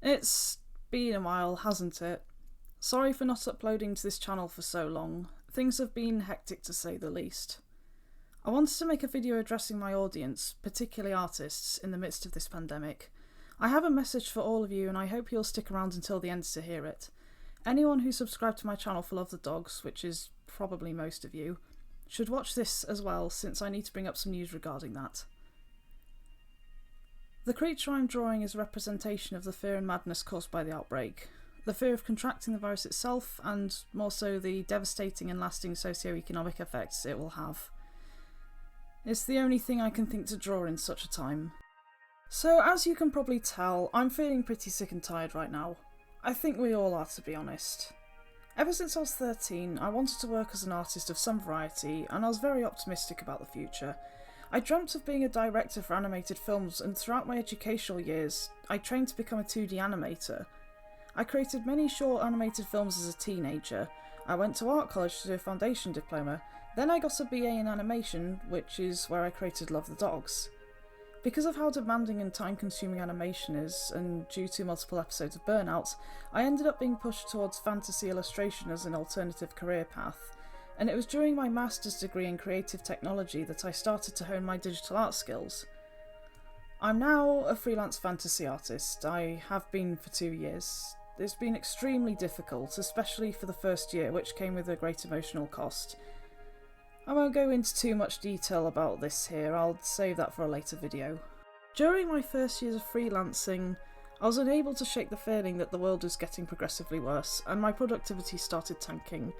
It's been a while, hasn't it? Sorry for not uploading to this channel for so long. Things have been hectic to say the least. I wanted to make a video addressing my audience, particularly artists, in the midst of this pandemic. I have a message for all of you and I hope you'll stick around until the end to hear it. Anyone who subscribed to my channel for Love the Dogs, which is probably most of you, should watch this as well since I need to bring up some news regarding that. The creature I'm drawing is a representation of the fear and madness caused by the outbreak. The fear of contracting the virus itself, and more so the devastating and lasting socio-economic effects it will have. It's the only thing I can think to draw in such a time. So as you can probably tell, I'm feeling pretty sick and tired right now. I think we all are, to be honest. Ever since I was 13, I wanted to work as an artist of some variety, and I was very optimistic about the future. I dreamt of being a director for animated films, and throughout my educational years, I trained to become a 2D animator. I created many short animated films as a teenager. I went to art college to do a foundation diploma, then I got a BA in animation, which is where I created Love the Dogs. Because of how demanding and time-consuming animation is, and due to multiple episodes of burnout, I ended up being pushed towards fantasy illustration as an alternative career path. And it was during my master's degree in creative technology that I started to hone my digital art skills. I'm now a freelance fantasy artist. I have been for 2 years. It's been extremely difficult, especially for the first year, which came with a great emotional cost. I won't go into too much detail about this here, I'll save that for a later video. During my first years of freelancing, I was unable to shake the feeling that the world was getting progressively worse, and my productivity started tanking.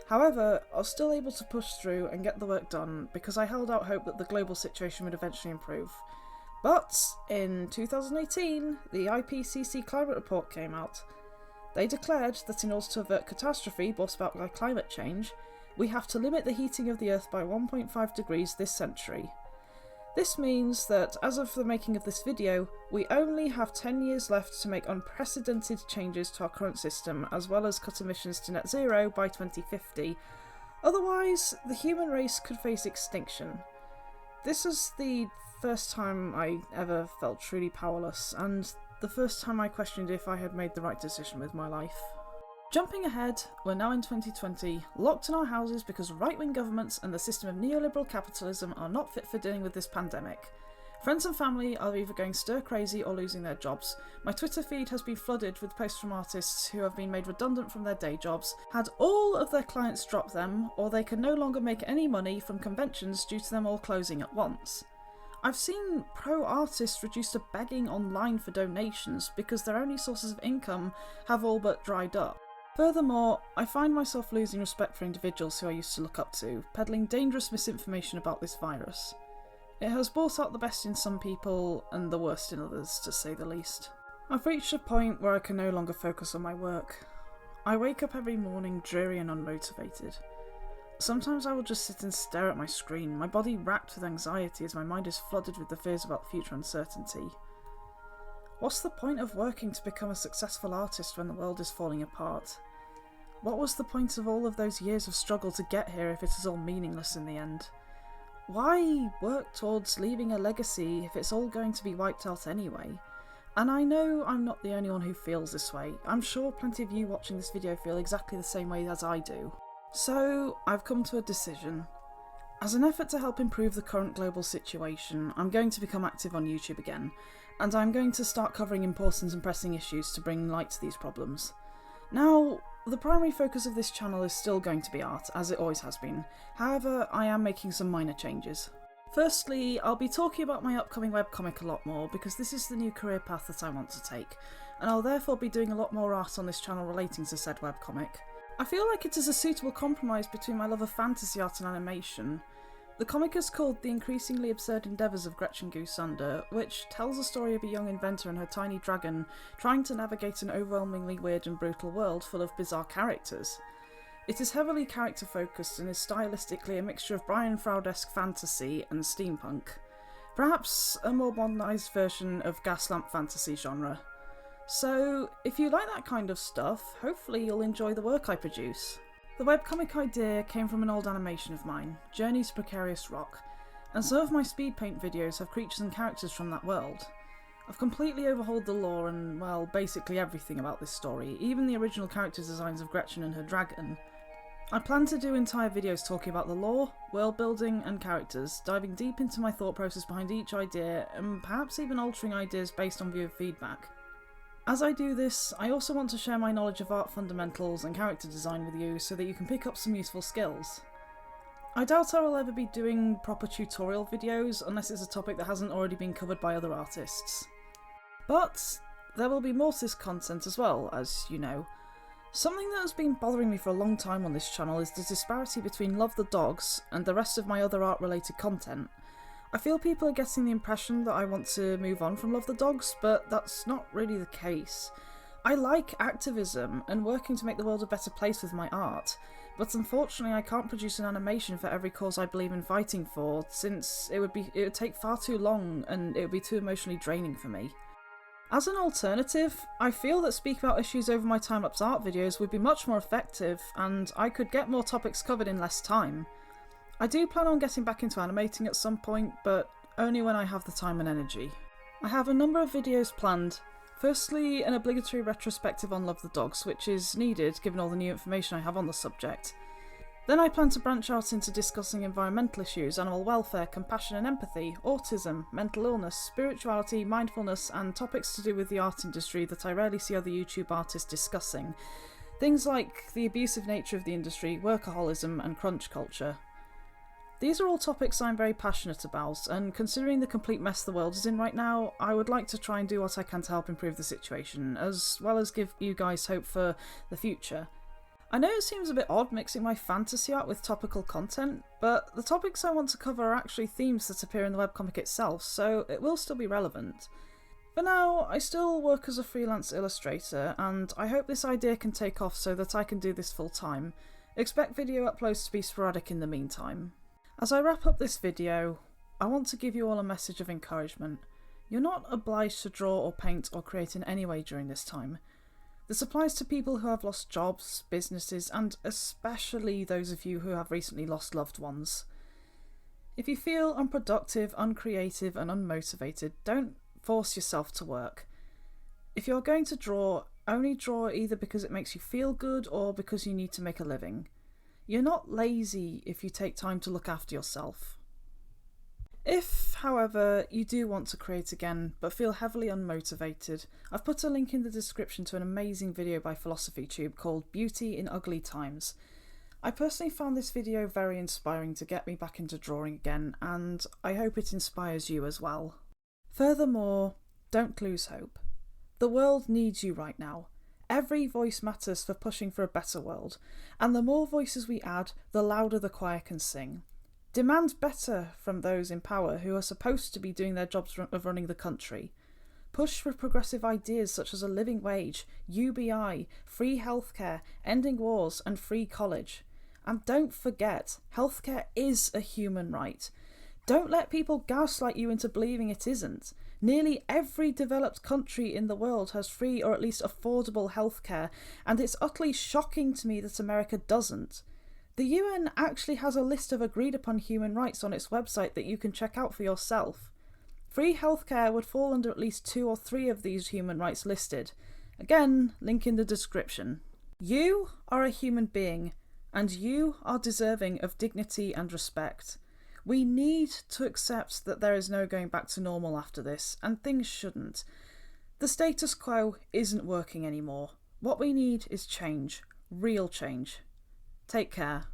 However, I was still able to push through and get the work done because I held out hope that the global situation would eventually improve. But in 2018, the IPCC climate report came out. They declared that in order to avert catastrophe brought about by climate change, we have to limit the heating of the Earth by 1.5 degrees this century. This means that, as of the making of this video, we only have 10 years left to make unprecedented changes to our current system, as well as cut emissions to net zero by 2050. Otherwise, the human race could face extinction. This is the first time I ever felt truly powerless, and the first time I questioned if I had made the right decision with my life. Jumping ahead, we're now in 2020, locked in our houses because right-wing governments and the system of neoliberal capitalism are not fit for dealing with this pandemic. Friends and family are either going stir-crazy or losing their jobs. My Twitter feed has been flooded with posts from artists who have been made redundant from their day jobs, had all of their clients drop them, or they can no longer make any money from conventions due to them all closing at once. I've seen pro-artists reduced to begging online for donations because their only sources of income have all but dried up. Furthermore, I find myself losing respect for individuals who I used to look up to, peddling dangerous misinformation about this virus. It has brought out the best in some people and the worst in others, to say the least. I've reached a point where I can no longer focus on my work. I wake up every morning dreary and unmotivated. Sometimes I will just sit and stare at my screen, my body racked with anxiety as my mind is flooded with the fears about future uncertainty. What's the point of working to become a successful artist when the world is falling apart? What was the point of all of those years of struggle to get here if it is all meaningless in the end? Why work towards leaving a legacy if it's all going to be wiped out anyway? And I know I'm not the only one who feels this way. I'm sure plenty of you watching this video feel exactly the same way as I do. So I've come to a decision. As an effort to help improve the current global situation, I'm going to become active on YouTube again, and I'm going to start covering important and pressing issues to bring light to these problems. Now, the primary focus of this channel is still going to be art, as it always has been. However, I am making some minor changes. Firstly, I'll be talking about my upcoming webcomic a lot more because this is the new career path that I want to take, and I'll therefore be doing a lot more art on this channel relating to said webcomic. I feel like it is a suitable compromise between my love of fantasy art and animation. The comic is called The Increasingly Absurd Endeavours of Gretchen Goosander, which tells the story of a young inventor and her tiny dragon trying to navigate an overwhelmingly weird and brutal world full of bizarre characters. It is heavily character focused and is stylistically a mixture of Brian Froud-esque fantasy and steampunk. Perhaps a more modernised version of gaslamp fantasy genre. So, if you like that kind of stuff, hopefully you'll enjoy the work I produce. The webcomic idea came from an old animation of mine, Journey to Precarious Rock, and some of my speed paint videos have creatures and characters from that world. I've completely overhauled the lore and, well, basically everything about this story, even the original character designs of Gretchen and her dragon. I plan to do entire videos talking about the lore, world building and characters, diving deep into my thought process behind each idea and perhaps even altering ideas based on viewer feedback. As I do this, I also want to share my knowledge of art fundamentals and character design with you so that you can pick up some useful skills. I doubt I will ever be doing proper tutorial videos unless it's a topic that hasn't already been covered by other artists. But there will be more to this content as well, as you know. Something that has been bothering me for a long time on this channel is the disparity between Love the Dogs and the rest of my other art related content. I feel people are getting the impression that I want to move on from Love the Dogs, but that's not really the case. I like activism and working to make the world a better place with my art, but unfortunately I can't produce an animation for every cause I believe in fighting for, since it would take far too long and it would be too emotionally draining for me. As an alternative, I feel that speaking about issues over my time-lapse art videos would be much more effective, and I could get more topics covered in less time. I do plan on getting back into animating at some point, but only when I have the time and energy. I have a number of videos planned. Firstly, an obligatory retrospective on Love the Dogs, which is needed given all the new information I have on the subject. Then I plan to branch out into discussing environmental issues, animal welfare, compassion and empathy, autism, mental illness, spirituality, mindfulness, and topics to do with the art industry that I rarely see other YouTube artists discussing. Things like the abusive nature of the industry, workaholism, and crunch culture. These are all topics I'm very passionate about, and considering the complete mess the world is in right now, I would like to try and do what I can to help improve the situation, as well as give you guys hope for the future. I know it seems a bit odd mixing my fantasy art with topical content, but the topics I want to cover are actually themes that appear in the webcomic itself, so it will still be relevant. For now, I still work as a freelance illustrator, and I hope this idea can take off so that I can do this full time. Expect video uploads to be sporadic in the meantime. As I wrap up this video, I want to give you all a message of encouragement. You're not obliged to draw or paint or create in any way during this time. This applies to people who have lost jobs, businesses, and especially those of you who have recently lost loved ones. If you feel unproductive, uncreative, and unmotivated, don't force yourself to work. If you're going to draw, only draw either because it makes you feel good or because you need to make a living. You're not lazy if you take time to look after yourself. If, however, you do want to create again but feel heavily unmotivated, I've put a link in the description to an amazing video by PhilosophyTube called Beauty in Ugly Times. I personally found this video very inspiring to get me back into drawing again, and I hope it inspires you as well. Furthermore, don't lose hope. The world needs you right now. Every voice matters for pushing for a better world, and the more voices we add, the louder the choir can sing. Demand better from those in power who are supposed to be doing their jobs of running the country. Push for progressive ideas such as a living wage, UBI, free healthcare, ending wars and free college. And don't forget, healthcare is a human right. Don't let people gaslight you into believing it isn't. Nearly every developed country in the world has free or at least affordable healthcare, and it's utterly shocking to me that America doesn't. The UN actually has a list of agreed upon human rights on its website that you can check out for yourself. Free healthcare would fall under at least 2 or 3 of these human rights listed. Again, link in the description. You are a human being, and you are deserving of dignity and respect. We need to accept that there is no going back to normal after this, and things shouldn't. The status quo isn't working anymore. What we need is change. Real change. Take care.